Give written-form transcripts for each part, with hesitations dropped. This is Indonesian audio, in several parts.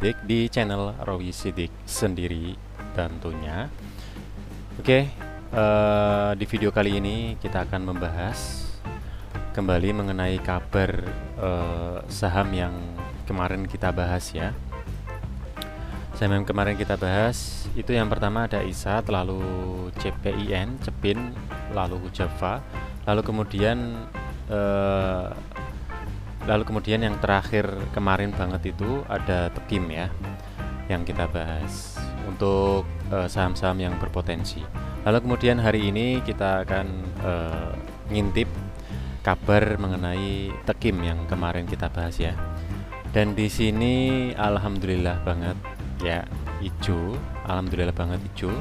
Sidik di channel Rowi Sidik sendiri tentunya. Oke, di video kali ini kita akan membahas kembali mengenai kabar saham yang kemarin kita bahas ya. Saham yang kemarin kita bahas itu yang pertama ada ISAT, lalu CPIN, CEPIN, lalu Hujaba, lalu kemudian yang terakhir kemarin banget itu ada Tekim ya, yang kita bahas untuk saham-saham yang berpotensi. Lalu kemudian hari ini kita akan ngintip kabar mengenai Tekim yang kemarin kita bahas ya. Dan di sini alhamdulillah banget ya, hijau, alhamdulillah banget hijau.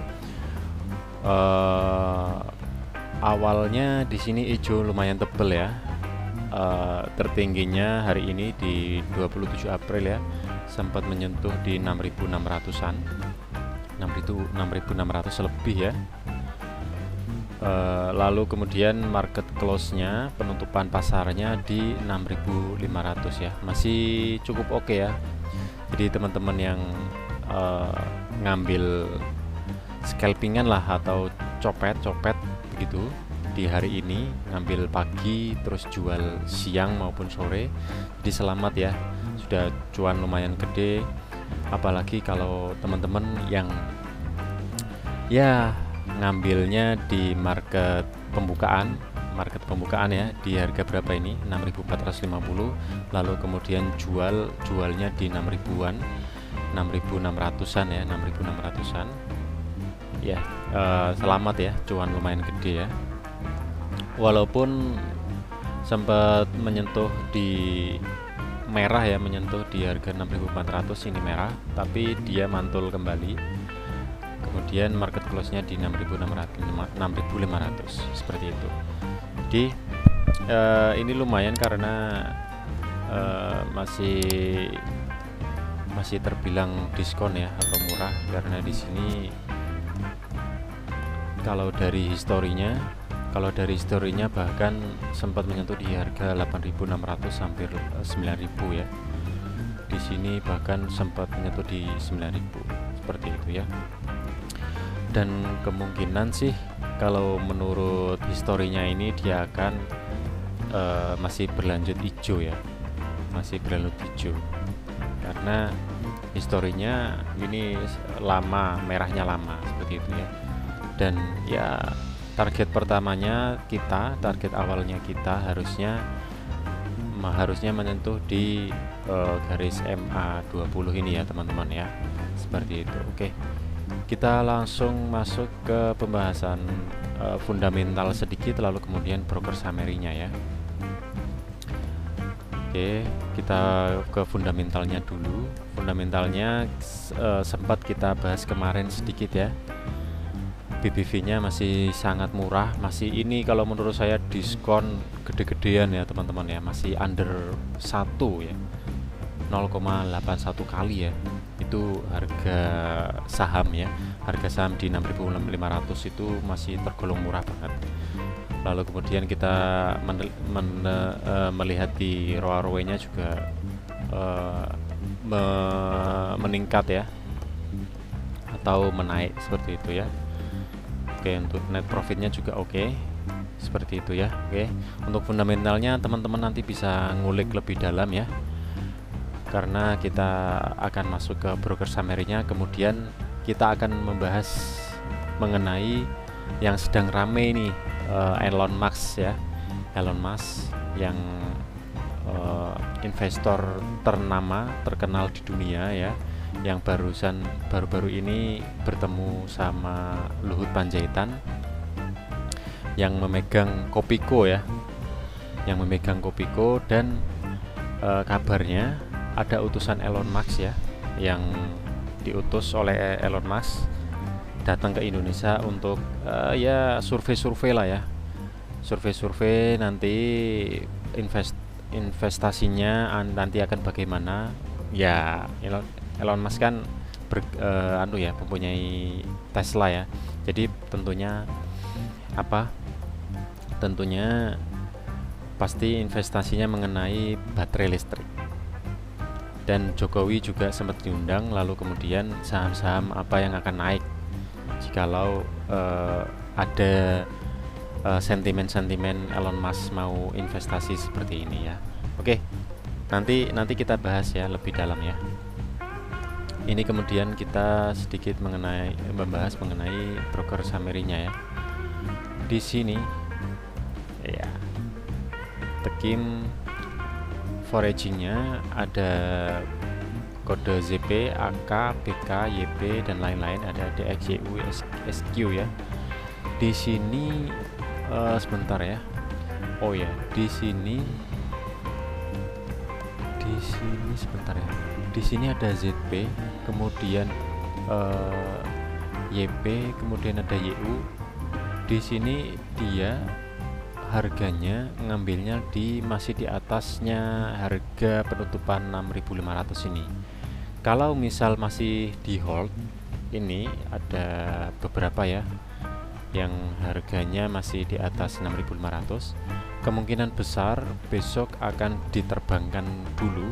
Awalnya di sini hijau lumayan tebel ya. Tertingginya hari ini di 27 April ya, sempat menyentuh di 6.600-an, 6.600 lebih ya. Lalu kemudian market close-nya, penutupan pasarnya di 6.500 ya, masih cukup oke ya. Jadi teman-teman yang ngambil scalpingan lah atau copet begitu di hari ini, ngambil pagi terus jual siang maupun sore, jadi selamat ya, sudah cuan lumayan gede. Apalagi kalau teman-teman yang ya ngambilnya di market pembukaan ya, di harga berapa ini, 6.450, lalu kemudian jualnya di 6.000-an, 6.600-an ya, 6.600-an ya. Selamat ya, cuan lumayan gede ya. Walaupun sempat menyentuh di merah ya, menyentuh di harga 6.400 ini merah, tapi dia mantul kembali. Kemudian market close-nya di 6.500 seperti itu. Jadi ini lumayan karena masih terbilang diskon ya, atau murah, karena di sini kalau dari historinya bahkan sempat menyentuh di harga 8.600 hampir 9.000 ya. Di sini bahkan sempat menyentuh di 9.000 seperti itu ya. Dan kemungkinan sih kalau menurut historinya ini dia akan masih berlanjut hijau ya, masih berlanjut hijau karena historinya ini lama, merahnya lama seperti itu ya. Dan ya target awalnya kita harusnya menyentuh di garis MA20 ini ya teman-teman ya, seperti itu. Oke, kita langsung masuk ke pembahasan fundamental sedikit, lalu kemudian broker summary-nya ya. Oke, kita ke fundamentalnya dulu. Fundamentalnya sempat kita bahas kemarin sedikit ya. BBV-nya masih sangat murah, masih ini kalau menurut saya diskon gede-gedean ya teman-teman ya, masih under 1 ya, 0,81 kali ya, itu harga saham ya. Harga saham di 6.500 itu masih tergolong murah banget. Lalu kemudian kita melihat di ROA-ROE-nya juga meningkat ya, atau menaik seperti itu ya. Oke, untuk net profitnya juga oke, seperti itu ya. Oke, untuk fundamentalnya teman-teman nanti bisa ngulik lebih dalam ya, karena kita akan masuk ke broker summary-nya. Kemudian kita akan membahas mengenai yang sedang rame ini, Elon Musk ya, Elon Musk yang investor terkenal di dunia ya, yang baru-baru ini bertemu sama Luhut Panjaitan yang memegang Kopiko ya, dan kabarnya ada utusan Elon Musk ya, yang diutus oleh Elon Musk datang ke Indonesia untuk ya survei lah ya, survei nanti investasinya nanti akan bagaimana ya. Elon Musk kan mempunyai Tesla ya, jadi tentunya pasti investasinya mengenai baterai listrik dan Jokowi juga sempat diundang. Lalu kemudian saham-saham apa yang akan naik jikalau ada sentimen-sentimen Elon Musk mau investasi seperti ini ya. Oke, nanti kita bahas ya lebih dalam ya. Ini kemudian kita sedikit membahas mengenai broker summary-nya ya. Di sini ya, tekim foraging-nya ada kode ZP, AK, BK, YP dan lain-lain, ada DX, YU, SQ ya. Di sini sebentar ya. Oh ya, di sini sebentar ya. Di sini ada ZP, kemudian YP, kemudian ada YU. Di sini dia harganya ngambilnya masih di atasnya harga penutupan 6.500 ini. Kalau misal masih di hold, ini ada beberapa ya yang harganya masih di atas 6.500. Kemungkinan besar besok akan diterbangkan dulu,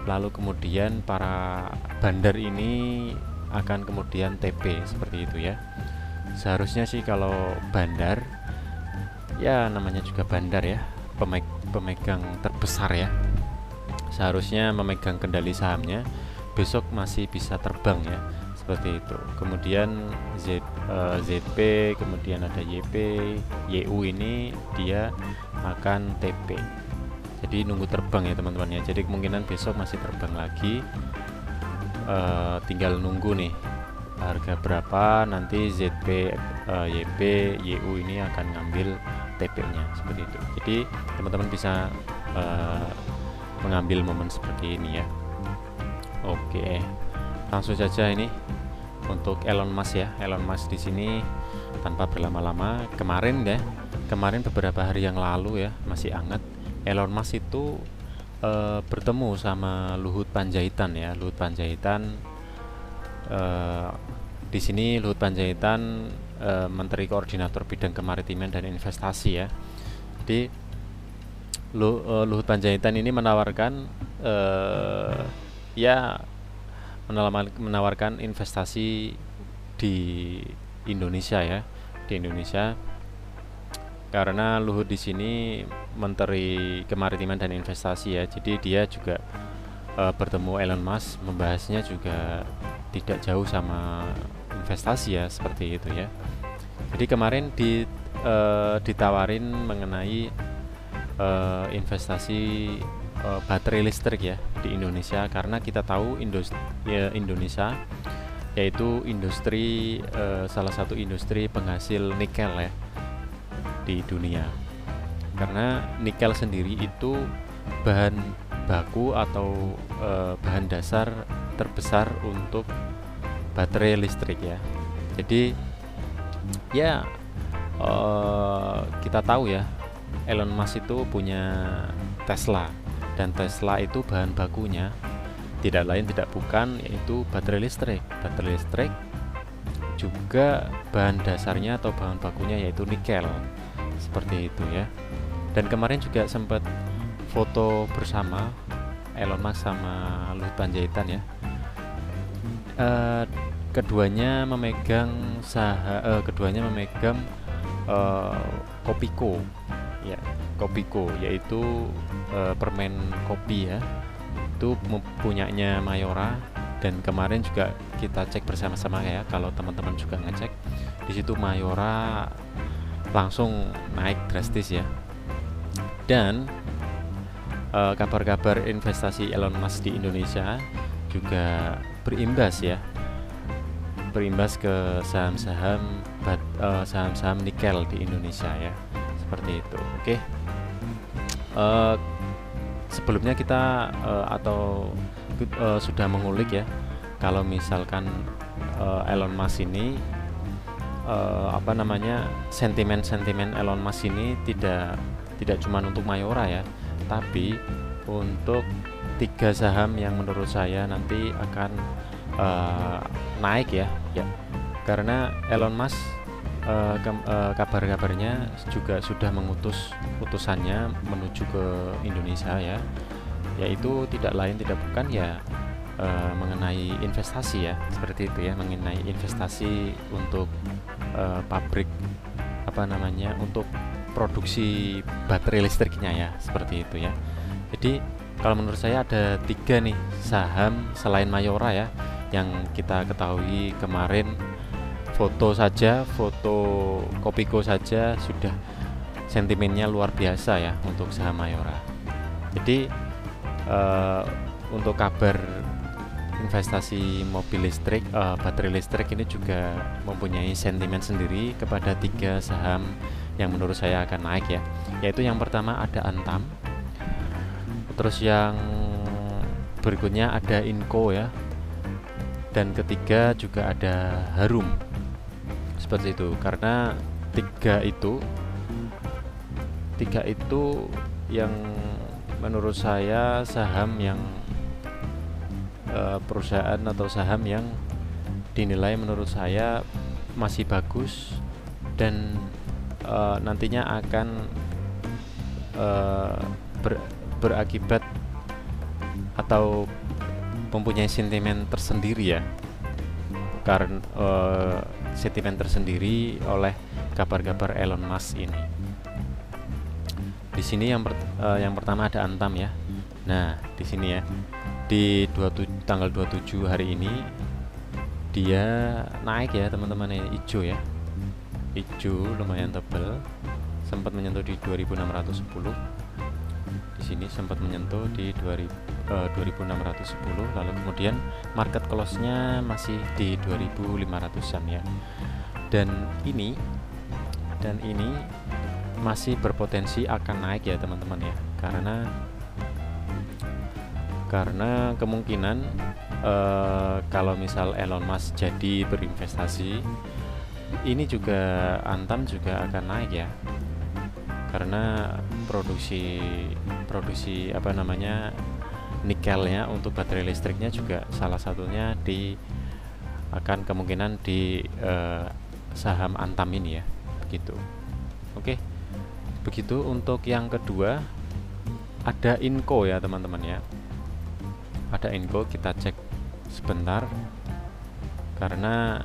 lalu kemudian para bandar ini akan kemudian TP seperti itu ya. Seharusnya sih kalau bandar ya, namanya juga bandar ya, pemegang terbesar ya, seharusnya memegang kendali sahamnya, besok masih bisa terbang ya, seperti itu. Kemudian ZP, kemudian ada YP, YU ini dia akan TP, jadi nunggu terbang ya teman-teman ya. Jadi kemungkinan besok masih terbang lagi, tinggal nunggu nih harga berapa nanti ZP, YP, YU ini akan ngambil TP-nya seperti itu. Jadi teman-teman bisa mengambil momen seperti ini ya. Oke, langsung saja ini untuk Elon Musk ya. Elon Musk di sini tanpa berlama-lama, kemarin beberapa hari yang lalu ya, masih hangat. Elon Musk itu bertemu sama Luhut Panjaitan ya. Luhut Panjaitan di sini Luhut Panjaitan Menteri Koordinator Bidang Kemaritiman dan Investasi ya. Jadi Luhut Panjaitan ini menawarkan menawarkan investasi di Indonesia ya, di Indonesia, karena Luhut di sini Menteri Kemaritiman dan Investasi ya. Jadi dia juga bertemu Elon Musk, membahasnya juga tidak jauh sama investasi ya, seperti itu ya. Jadi kemarin ditawarin mengenai investasi baterai listrik ya di Indonesia, karena kita tahu Indonesia yaitu industri salah satu industri penghasil nikel ya di dunia. Karena nikel sendiri itu bahan baku atau bahan dasar terbesar untuk baterai listrik ya. Jadi ya kita tahu ya, Elon Musk itu punya Tesla, dan Tesla itu bahan bakunya tidak lain tidak bukan yaitu baterai listrik. Baterai listrik juga bahan dasarnya atau bahan bakunya yaitu nikel, seperti itu ya. Dan kemarin juga sempat foto bersama Elon Musk sama Luhut Panjaitan ya. Keduanya memegang Kopiko ya, Kopiko yaitu permen kopi ya, itu punyanya Mayora. Dan kemarin juga kita cek bersama-sama ya, kalau teman-teman juga ngecek di situ Mayora langsung naik drastis ya. Dan kabar-kabar investasi Elon Musk di Indonesia juga berimbas ke saham-saham nikel di Indonesia ya, seperti itu. Oke. Sebelumnya kita sudah mengulik ya, kalau misalkan Elon Musk ini sentimen Elon Musk ini tidak cuma untuk Mayora ya, tapi untuk 3 saham yang menurut saya nanti akan naik ya. Karena Elon Musk kabar-kabarnya juga sudah mengutus utusannya menuju ke Indonesia ya. yaitu tidak lain tidak bukan ya mengenai investasi ya, seperti itu ya, mengenai investasi untuk pabrik untuk produksi baterai listriknya ya, seperti itu ya. Jadi kalau menurut saya ada 3 nih saham selain Mayora ya, yang kita ketahui kemarin foto Kopiko saja sudah sentimennya luar biasa ya untuk saham Mayora. Jadi untuk kabar investasi mobil listrik, baterai listrik ini juga mempunyai sentimen sendiri kepada 3 saham yang menurut saya akan naik ya. Yaitu yang pertama ada Antam, terus yang berikutnya ada Inco ya, dan ketiga juga ada Harum. Seperti itu, karena tiga itu yang menurut saya saham yang perusahaan atau saham yang dinilai menurut saya masih bagus dan nantinya akan berakibat atau mempunyai sentimen tersendiri ya, karena sentimen tersendiri oleh kabar-kabar Elon Musk ini. Di sini yang pertama ada Antam ya. Nah, di sini ya, di tanggal 27 hari ini dia naik ya teman-teman ya, hijau ya, hijau lumayan tebal, sempat menyentuh di 2610. Di sini sempat menyentuh di 2610, lalu kemudian market close-nya masih di 2500-an ya. Dan ini masih berpotensi akan naik ya teman-teman ya, karena kemungkinan kalau misal Elon Musk jadi berinvestasi, ini juga Antam juga akan naik ya, karena produksi nikelnya untuk baterai listriknya juga salah satunya akan kemungkinan di saham Antam ini ya, begitu. Oke, begitu. Untuk yang kedua ada Inco ya teman-teman ya, ada Inco, kita cek sebentar karena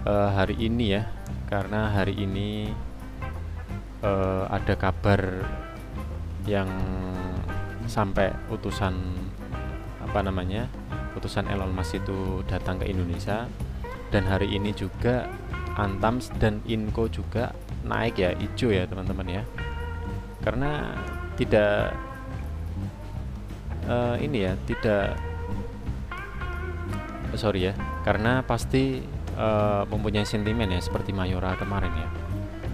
hari ini ada kabar yang sampai utusan Elon Musk itu datang ke Indonesia, dan hari ini juga Antam dan Inco juga naik ya, hijau ya teman-teman ya, karena karena pasti mempunyai sentimen ya, seperti Mayora kemarin ya.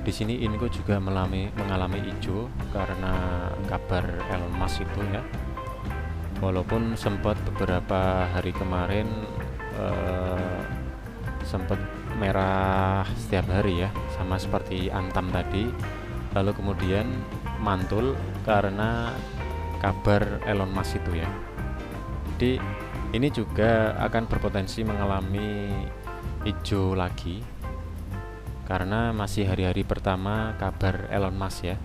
Di sini Inco juga mengalami hijau karena kabar Elon Musk itu ya. Walaupun sempat beberapa hari kemarin sempat merah setiap hari ya, sama seperti Antam tadi, lalu kemudian mantul karena kabar Elon Musk itu ya. Jadi ini juga akan berpotensi mengalami hijau lagi, karena masih hari-hari pertama kabar Elon Musk ya.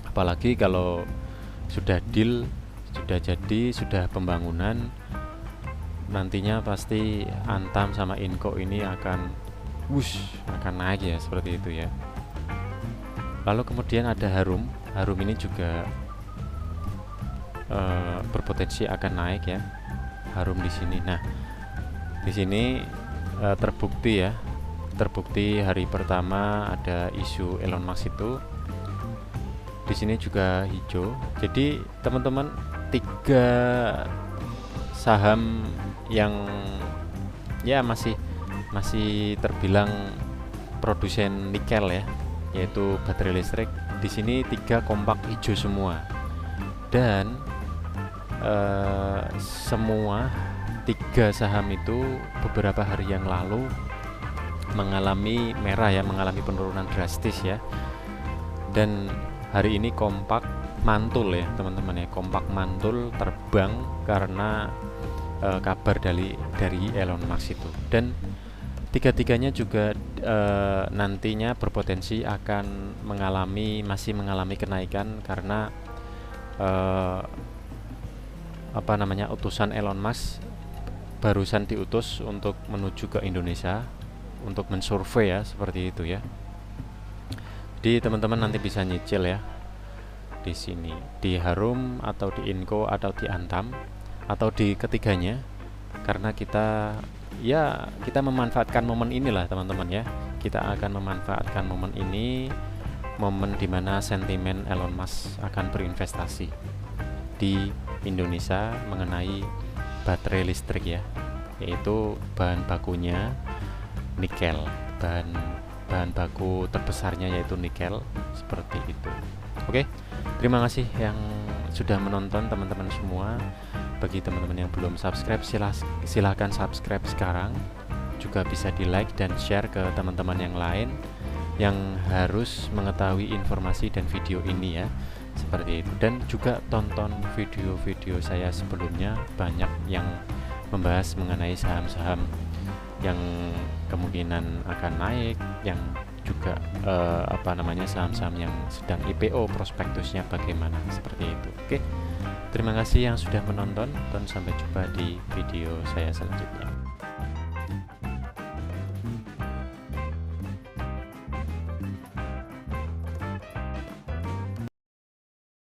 Apalagi kalau sudah deal, sudah jadi, sudah pembangunan, nantinya pasti Antam sama Inco ini akan naik ya, seperti itu ya. Lalu kemudian ada Harum ini juga berpotensi akan naik ya, Harum di sini. Nah, di sini terbukti hari pertama ada isu Elon Musk itu, di sini juga hijau. Jadi teman-teman, 3 saham yang ya masih terbilang produsen nikel ya, yaitu baterai listrik, di sini 3 kompak hijau semua, dan semua 3 saham itu beberapa hari yang lalu mengalami merah ya, mengalami penurunan drastis ya. Dan hari ini kompak mantul ya teman-teman ya, kompak mantul terbang karena kabar dari Elon Musk itu. Dan tiga-tiganya juga nantinya berpotensi akan masih mengalami kenaikan karena utusan Elon Musk barusan diutus untuk menuju ke Indonesia untuk mensurvei ya, seperti itu ya. Jadi teman-teman nanti bisa nyicil ya di sini, di Harum atau di Inco atau di Antam atau di ketiganya, karena kita memanfaatkan momen inilah teman-teman ya. Kita akan memanfaatkan momen ini, momen dimana sentimen Elon Musk akan berinvestasi di Indonesia mengenai baterai listrik ya, yaitu bahan bakunya nikel, bahan baku terbesarnya yaitu nikel, seperti itu. Oke, terima kasih yang sudah menonton teman-teman semua. Bagi teman-teman yang belum subscribe, silahkan subscribe sekarang. Juga bisa di like dan share ke teman-teman yang lain yang harus mengetahui informasi dan video ini ya, seperti itu. Dan juga tonton video-video saya sebelumnya, banyak yang membahas mengenai saham-saham yang kemungkinan akan naik, yang juga saham-saham yang sedang IPO, prospektusnya bagaimana, seperti itu. Oke, terima kasih yang sudah menonton dan sampai jumpa di video saya selanjutnya.